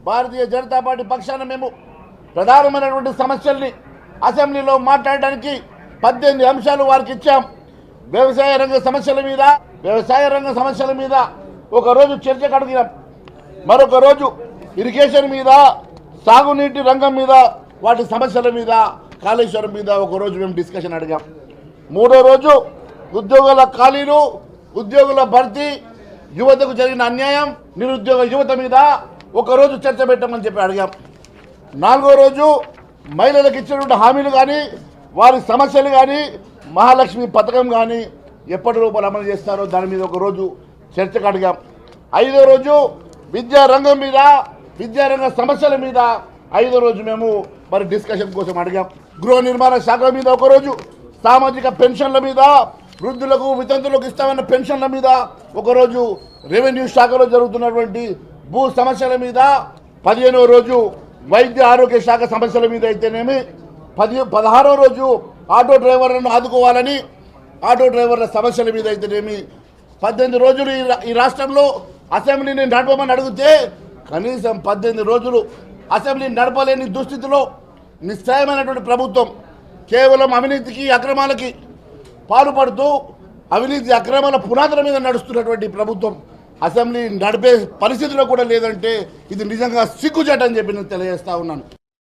Bharatiya Janata party పక్షాన మేము ప్రధానమైనటువంటి సమస్యల్ని అసెంబ్లీలో మాట్లాడడానికి 18 అంశాలు వారికి ఇచ్చాం. వ్యవసాయ రంగ సమస్యల మీద ఒకరోజు చర్చకు అడిగినాం. మరొక రోజు ఇరిగేషన్ మీద, సాగునీటి రంగం మీద, వాటి సమస్యల మీద, కాళేశ్వరం మీద ఒకరోజు మేము డిస్కషన్ అడిగాం. మూడో రోజు ఉద్యోగుల ఖాళీలు, ఉద్యోగుల భర్తీ, యువతకు జరిగిన అన్యాయం, నిరుద్యోగ యువత మీద ఒకరోజు చర్చ పెట్టమని చెప్పి అడిగాం. నాలుగో రోజు మహిళలకు ఇచ్చినటువంటి హామీలు కానీ, వారి సమస్యలు కానీ, మహాలక్ష్మి పథకం కానీ ఎప్పటి రూపాయలు అమలు చేస్తారో దాని మీద ఒకరోజు చర్చకు అడిగాం. ఐదో రోజు విద్యారంగం మీద, విద్యారంగ సమస్యల మీద ఐదో రోజు మేము మరి డిస్కషన్ కోసం అడిగాం. గృహ నిర్మాణ శాఖ మీద ఒకరోజు, సామాజిక పెన్షన్ల మీద, వృద్ధులకు వితంతులకు ఇస్తామన్న పెన్షన్ల మీద ఒకరోజు, రెవెన్యూ శాఖలో జరుగుతున్నటువంటి భూ సమస్యల మీద 15వ రోజు వైద్య ఆరోగ్య శాఖ సమస్యల మీద అయితేనేమి, 16వ రోజు ఆటో డ్రైవర్లను ఆదుకోవాలని ఆటో డ్రైవర్ల సమస్యల మీద అయితేనేమి, 18 రోజులు ఈ రాష్ట్రంలో అసెంబ్లీని నడపమని అడిగితే కనీసం 18 రోజులు అసెంబ్లీని నడపలేని దుస్థితిలో నిశ్చయమైనటువంటి ప్రభుత్వం, కేవలం అవినీతికి అక్రమాలకి పాల్పడుతూ అవినీతి అక్రమాల పునాదుల మీద నడుస్తున్నటువంటి ప్రభుత్వం అసెంబ్లీ నడిపే పరిస్థితిలో కూడా లేదంటే ఇది నిజంగా సిగ్గుచేటని చెప్పి నేను తెలియజేస్తా ఉన్నాను.